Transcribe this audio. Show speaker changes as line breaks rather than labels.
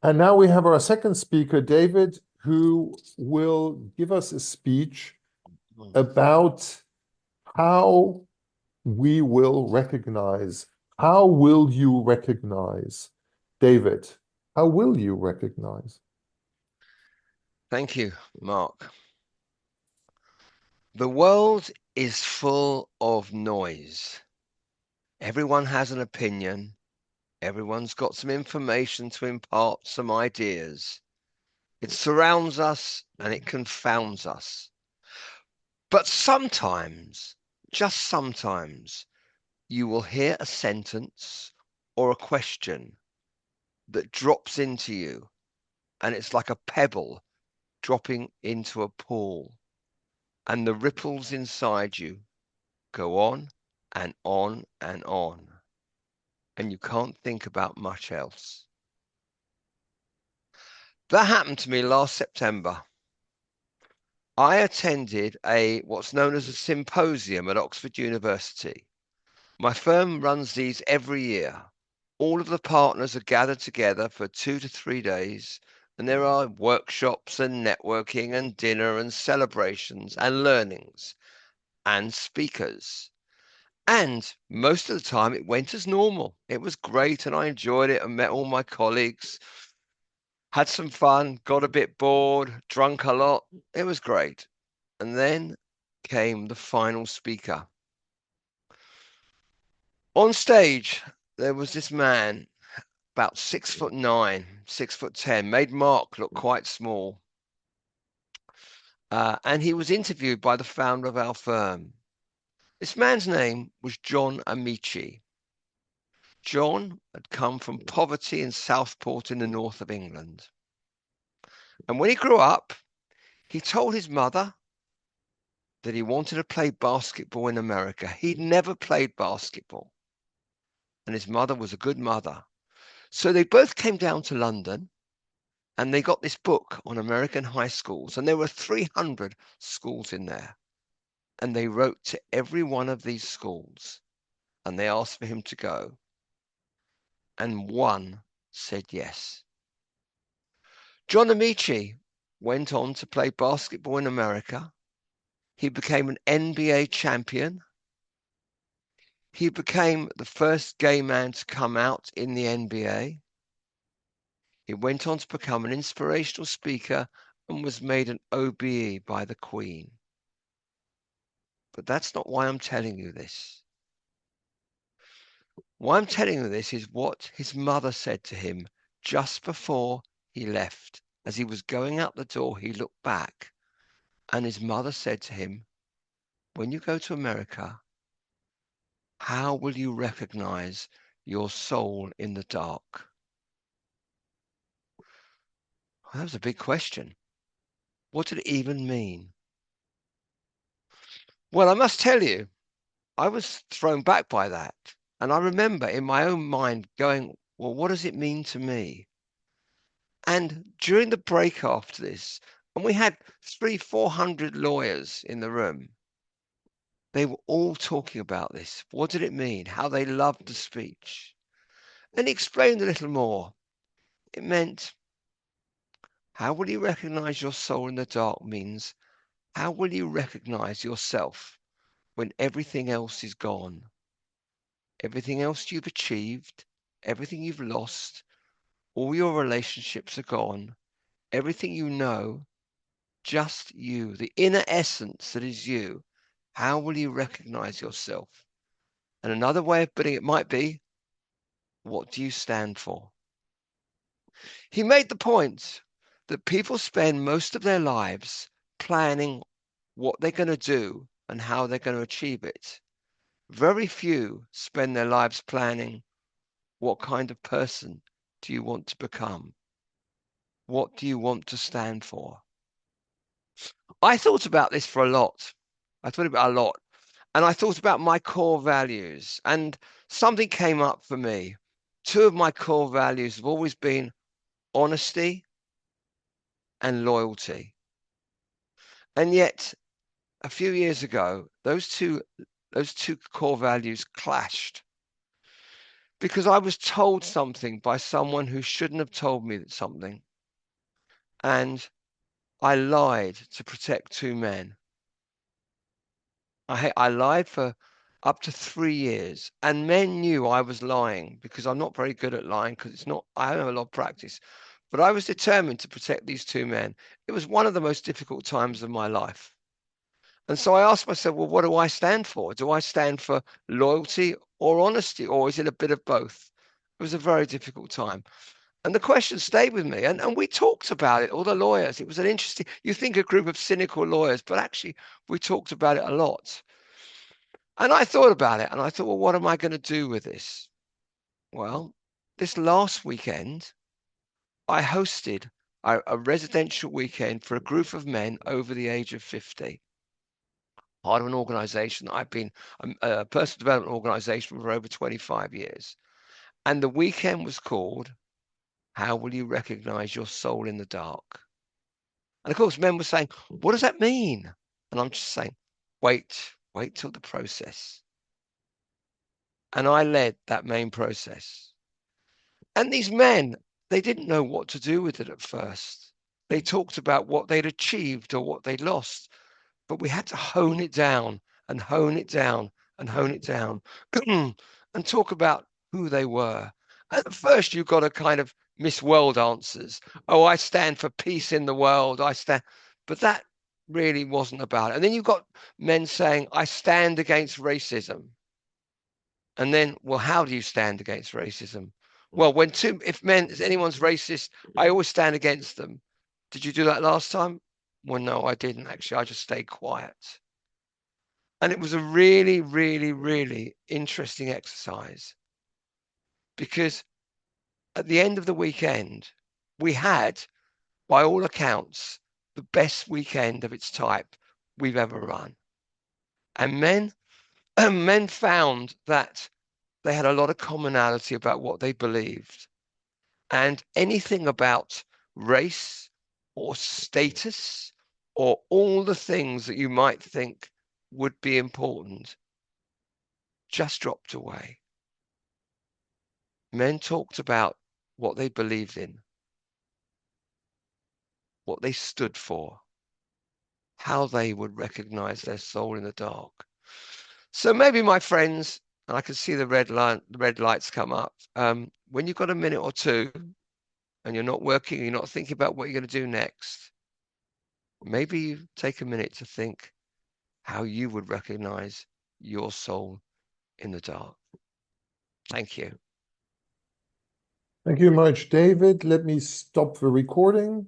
And now we have our second speaker, David, who will give us a speech about how we will recognize. How will you recognize? David, how will you recognize?
Thank you, Mark. The world is full of noise. Everyone has an opinion. Everyone's got some information to impart, some ideas. It surrounds us and it confounds us. But sometimes, just sometimes, you will hear a sentence or a question that drops into you, and it's like a pebble dropping into a pool, and the ripples inside you go on and on and on, and you can't think about much else. That happened to me last September. I attended what's known as a symposium at Oxford University. My firm runs these every year. All of the partners are gathered together for 2 to 3 days, and there are workshops and networking and dinner and celebrations and learnings and speakers. And most of the time it went as normal. It was great and I enjoyed it and met all my colleagues, had some fun, got a bit bored, drunk a lot. It was great. And then came the final speaker. On stage, there was this man, about 6'9", 6'10", made Mark look quite small. And he was interviewed by the founder of our firm. This man's name was John Amici. John had come from poverty in Southport in the north of England. And when he grew up, he told his mother that he wanted to play basketball in America. He'd never played basketball. And his mother was a good mother. So they both came down to London and they got this book on American high schools. And there were 300 schools in there. And they wrote to every one of these schools and they asked for him to go. And one said yes. John Amici went on to play basketball in America. He became an NBA champion. He became the first gay man to come out in the NBA. He went on to become an inspirational speaker and was made an OBE by the Queen. But that's not why I'm telling you this. Why I'm telling you this is what his mother said to him just before he left. As he was going out the door, he looked back and his mother said to him, "When you go to America, how will you recognize your soul in the dark?" Well, that was a big question. What did it even mean? Well, I must tell you, I was thrown back by that. And I remember in my own mind going, well, what does it mean to me? And during the break after this, and we had 400 lawyers in the room, they were all talking about this. What did it mean? How they loved the speech. And he explained a little more. It meant, how will you recognize your soul in the dark means, how will you recognize yourself when everything else is gone? Everything else you've achieved, everything you've lost, all your relationships are gone, everything you know, just you, the inner essence that is you. How will you recognize yourself? And another way of putting it might be, what do you stand for? He made the point that people spend most of their lives planning what they're going to do and how they're going to achieve it. Very few spend their lives planning what kind of person do you want to become? What do you want to stand for? I thought about this for a lot. I thought about a lot. And I thought about my core values. And something came up for me. Two of my core values have always been honesty and loyalty. And yet, a few years ago, those two core values clashed. because I was told something by someone who shouldn't have told me something. And I lied to protect two men. I lied for up to 3 years, and men knew I was lying because I'm not very good at lying because I don't have a lot of practice. But I was determined to protect these two men. It was one of the most difficult times of my life. And so I asked myself, well, what do I stand for? Do I stand for loyalty or honesty, or is it a bit of both? It was a very difficult time. And the question stayed with me. And we talked about it, all the lawyers. It was an interesting, you think a group of cynical lawyers, but actually we talked about it a lot. And I thought about it and I thought, well, what am I going to do with this? Well, this last weekend, I hosted a residential weekend for a group of men over the age of 50. Part of an organization. I've been a personal development organization for over 25 years. And the weekend was called, How Will You Recognize Your Soul in the Dark? And of course, men were saying, what does that mean? And I'm just saying, wait till the process. And I led that main process. And these men, they didn't know what to do with it at first. They talked about what they'd achieved or what they'd lost, but we had to hone it down and hone it down and hone it down and talk about who they were. At first, you got a kind of Miss World answers. Oh, I stand for peace in the world. But that really wasn't about it. And then you've got men saying, I stand against racism. And then, well, how do you stand against racism? Well, if anyone's racist, I always stand against them. Did you do that last time? Well, no, I didn't actually. I just stayed quiet. And it was a really, really, really interesting exercise because at the end of the weekend, we had, by all accounts, the best weekend of its type we've ever run. And men found that they had a lot of commonality about what they believed. And anything about race or status or all the things that you might think would be important just dropped away. Men talked about what they believed in, what they stood for, how they would recognize their soul in the dark. So maybe, my friends, and I can see the red lights come up. When you've got a minute or two and you're not working, you're not thinking about what you're going to do next, maybe you take a minute to think how you would recognize your soul in the dark. Thank you.
Thank you much, David. Let me stop the recording.